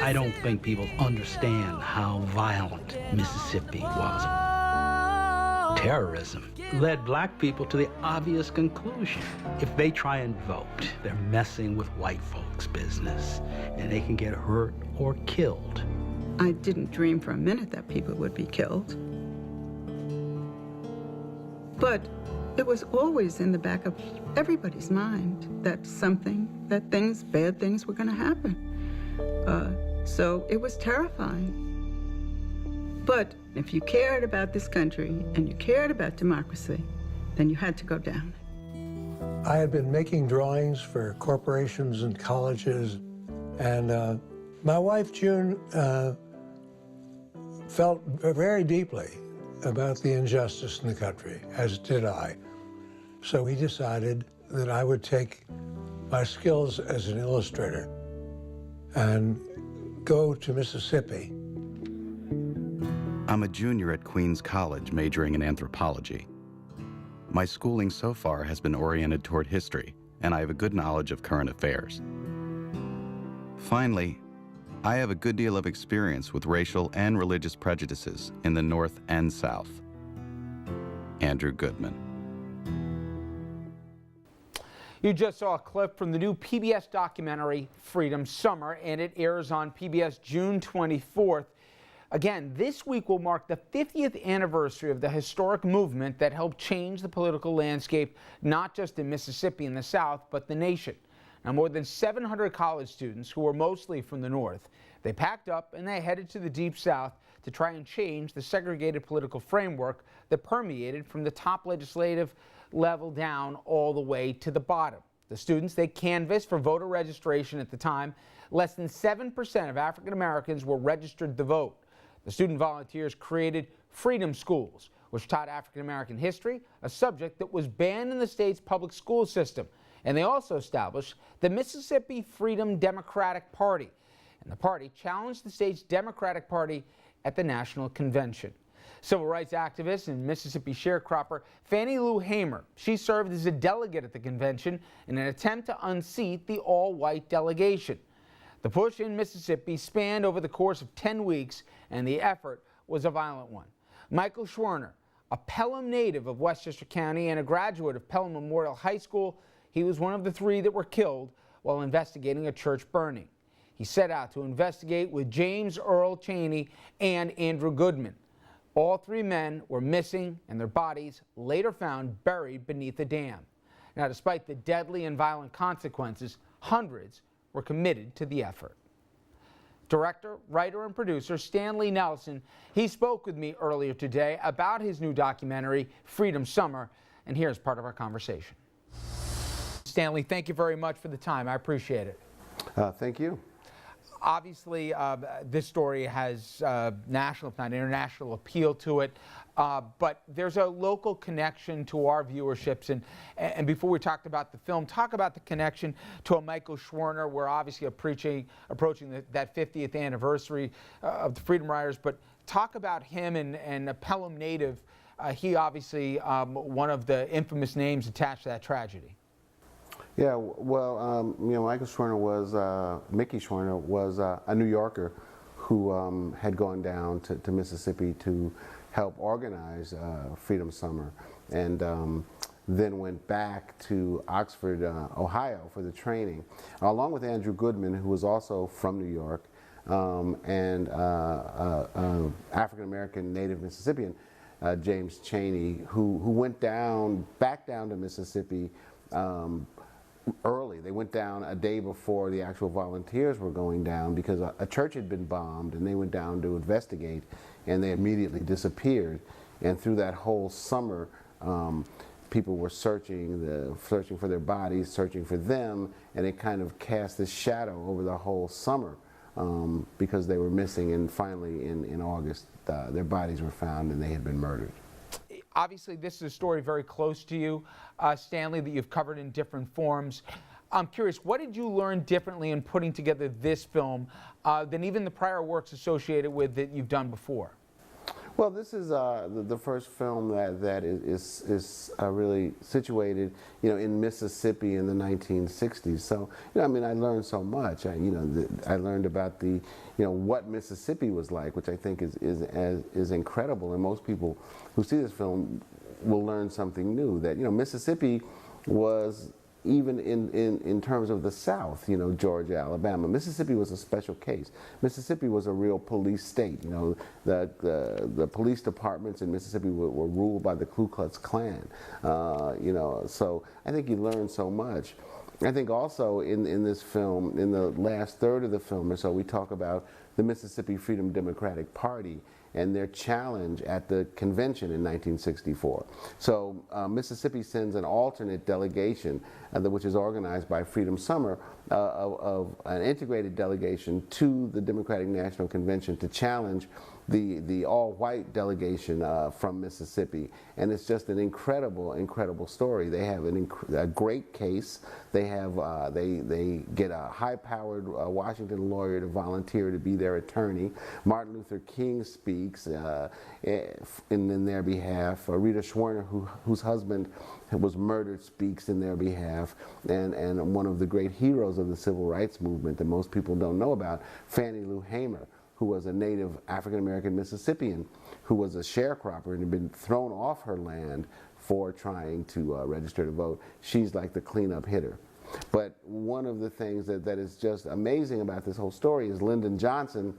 I don't think people understand how violent Mississippi was. Terrorism led black people to the obvious conclusion. If they try and vote, they're messing with white folks' business, and they can get hurt or killed. I didn't dream for a minute that people would be killed. But it was always in the back of everybody's mind that bad things were going to happen. So it was terrifying. But if you cared about this country and you cared about democracy, then you had to go down. I had been making drawings for corporations and colleges, and my wife, June, felt very deeply about the injustice in the country, as did I. So we decided that I would take my skills as an illustrator and go to Mississippi. I'm a junior at Queens College majoring in anthropology. My schooling so far has been oriented toward history, and I have a good knowledge of current affairs. Finally, I have a good deal of experience with racial and religious prejudices in the North and South. Andrew Goodman. You just saw a clip from the new PBS documentary, Freedom Summer, and it airs on PBS June 24th. Again, this week will mark the 50th anniversary of the historic movement that helped change the political landscape, not just in Mississippi and the South, but the nation. Now, more than 700 college students, who were mostly from the North, they packed up and they headed to the Deep South to try and change the segregated political framework that permeated from the top legislative level down all the way to the bottom. The students, they canvassed for voter registration at the time. Less than 7% of African Americans were registered to vote. The student volunteers created Freedom Schools, which taught African American history, a subject that was banned in the state's public school system. And they also established the Mississippi Freedom Democratic Party. And the party challenged the state's Democratic Party at the National Convention. Civil rights activist and Mississippi sharecropper Fannie Lou Hamer, she served as a delegate at the convention in an attempt to unseat the all-white delegation. The push in Mississippi spanned over the course of 10 weeks, and the effort was a violent one. Michael Schwerner, a Pelham native of Westchester County and a graduate of Pelham Memorial High School, he was one of the 3 that were killed while investigating a church burning. He set out to investigate with James Earl Chaney and Andrew Goodman. All 3 men were missing, and their bodies later found buried beneath a dam. Now, despite the deadly and violent consequences, hundreds were committed to the effort. Director, writer, and producer Stanley Nelson, he spoke with me earlier today about his new documentary, Freedom Summer, and here's part of our conversation. Stanley, thank you very much for the time. I appreciate it. Thank you. Obviously, this story has national, if not international, appeal to it, but there's a local connection to our viewerships. And before we talked about the film, talk about the connection to a Michael Schwerner. We're obviously approaching that 50th anniversary of the Freedom Riders, but talk about him and a Pelham native. He obviously one of the infamous names attached to that tragedy. Yeah, well, Michael Schwerner was, Mickey Schwerner was a New Yorker who had gone down to Mississippi to help organize Freedom Summer, and then went back to Oxford, Ohio for the training, along with Andrew Goodman, who was also from New York, and African-American native Mississippian, James Chaney, who went back down to Mississippi early. They went down a day before the actual volunteers were going down because a church had been bombed, and they went down to investigate, and they immediately disappeared. And through that whole summer, people were searching for their bodies, searching for them, and it kind of cast this shadow over the whole summer because they were missing. And finally, in August, their bodies were found, and they had been murdered. Obviously, this is a story very close to you, Stanley, that you've covered in different forms. I'm curious, what did you learn differently in putting together this film than even the prior works associated with that you've done before? Well, this is the first film that is really situated, in Mississippi in the 1960s. So, I mean, I learned so much. I learned about what Mississippi was like, which I think is incredible. And most people who see this film will learn something new. That Mississippi was, even in terms of the South, Georgia, Alabama, Mississippi was a special case. Mississippi was a real police state. The police departments in Mississippi were ruled by the Ku Klux Klan. So I think you learn so much. I think also in this film, in the last third of the film or so, we talk about the Mississippi Freedom Democratic Party and their challenge at the convention in 1964. So Mississippi sends an alternate delegation, which is organized by Freedom Summer, of an integrated delegation to the Democratic National Convention to challenge the all-white delegation from Mississippi. And it's just an incredible story. They have a great case. They have they get a high-powered Washington lawyer to volunteer to be their attorney. Martin Luther King speaks in their behalf. Rita Schwerner, whose husband was murdered, speaks in their behalf. And one of the great heroes of the civil rights movement that most people don't know about, Fannie Lou Hamer, who was a native African-American Mississippian who was a sharecropper and had been thrown off her land for trying to register to vote. She's like the cleanup hitter. But one of the things that is just amazing about this whole story is Lyndon Johnson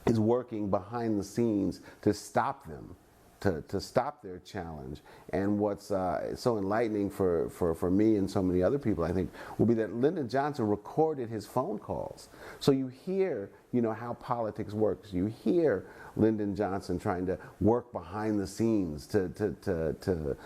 is working behind the scenes to stop them, to stop their challenge. And what's so enlightening for me and so many other people, I think, will be that Lyndon Johnson recorded his phone calls. So you hear, how politics works. You hear Lyndon Johnson trying to work behind the scenes to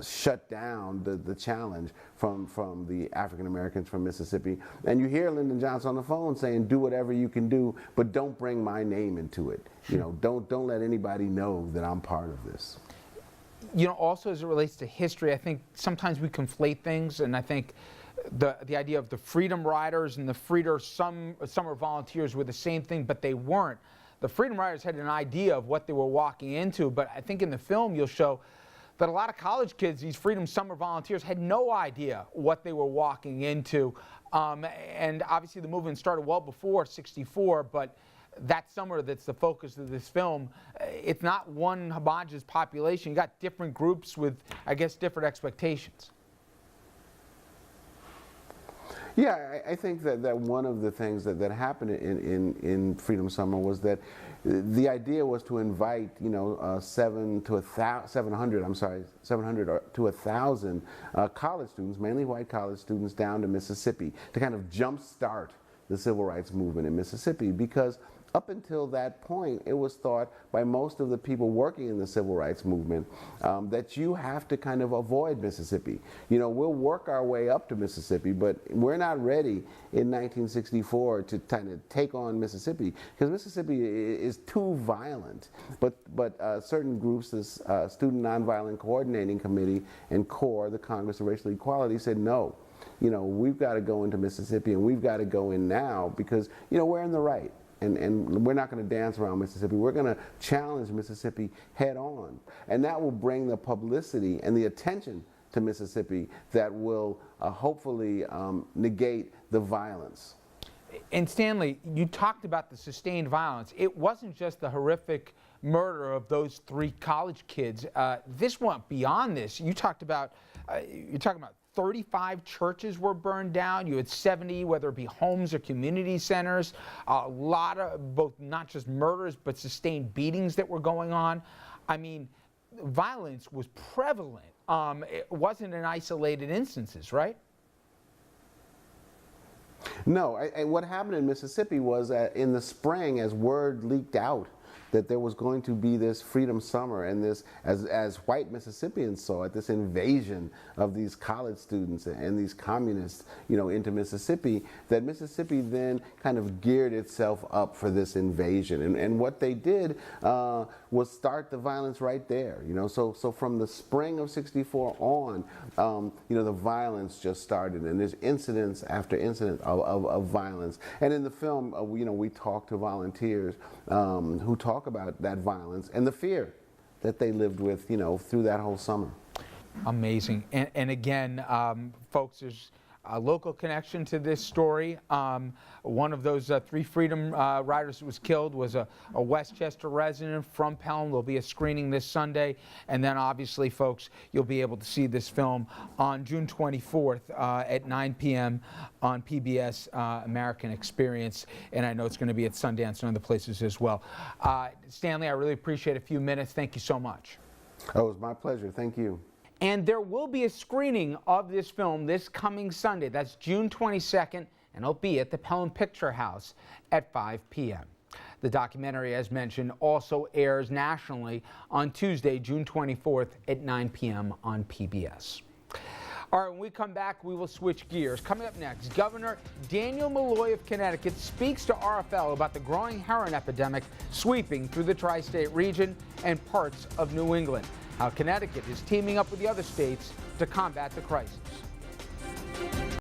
shut down the challenge from the African Americans from Mississippi. And you hear Lyndon Johnson on the phone saying, do whatever you can do, but don't bring my name into it. Don't let anybody know that I'm part of this. Also as it relates to history, I think sometimes we conflate things, and I think the idea of the Freedom Riders and the Freedom Summer Volunteers were the same thing, but they weren't. The Freedom Riders had an idea of what they were walking into, but I think in the film you'll show that a lot of college kids, these Freedom Summer Volunteers, had no idea what they were walking into. And obviously the movement started well before '64, but that summer that's the focus of this film, it's not one homogeneous population. You got different groups with, I guess, different expectations. Yeah, I think that one of the things that happened in Freedom Summer was that the idea was to invite 700 to 1,000 college students, mainly white college students, down to Mississippi to kind of jumpstart the civil rights movement in Mississippi, because up until that point, it was thought by most of the people working in the civil rights movement that you have to kind of avoid Mississippi. We'll work our way up to Mississippi, but we're not ready in 1964 to kind of take on Mississippi, because Mississippi is too violent. But certain groups, this Student Nonviolent Coordinating Committee and CORE, the Congress of Racial Equality, said no. We've got to go into Mississippi, and we've got to go in now, because we're in the right. And we're not going to dance around Mississippi. We're going to challenge Mississippi head on. And that will bring the publicity and the attention to Mississippi that will hopefully negate the violence. And Stanley, you talked about the sustained violence. It wasn't just the horrific murder of those 3 college kids. This went beyond this. You're talking about 35 churches were burned down. You had 70, whether it be homes or community centers. A lot of both, not just murders, but sustained beatings that were going on. I mean, violence was prevalent. It wasn't in isolated instances, right? No, what happened in Mississippi was in the spring, as word leaked out that there was going to be this Freedom Summer, and this, as white Mississippians saw it, this invasion of these college students and these communists, into Mississippi, that Mississippi then kind of geared itself up for this invasion. And what they did was start the violence right there. So from the spring of '64 on, the violence just started, and there's incidents after incident of violence. And in the film, we talk to volunteers who talk talk about that violence and the fear that they lived with, you know, through that whole summer. Amazing. And again, folks, there's a local connection to this story. One of those 3 Freedom Riders who was killed was a Westchester resident from Pelham. There'll be a screening this Sunday. And then obviously, folks, you'll be able to see this film on June 24th at 9 p.m. on PBS American Experience. And I know it's going to be at Sundance and other places as well. Stanley, I really appreciate a few minutes. Thank you so much. Oh, it was my pleasure. Thank you. And there will be a screening of this film this coming Sunday. That's June 22nd, and it'll be at the Pelham Picture House at 5 p.m. The documentary, as mentioned, also airs nationally on Tuesday, June 24th at 9 p.m. on PBS. All right, when we come back, we will switch gears. Coming up next, Governor Daniel Malloy of Connecticut speaks to RFL about the growing heroin epidemic sweeping through the tri-state region and parts of New England. How Connecticut is teaming up with the other states to combat the crisis.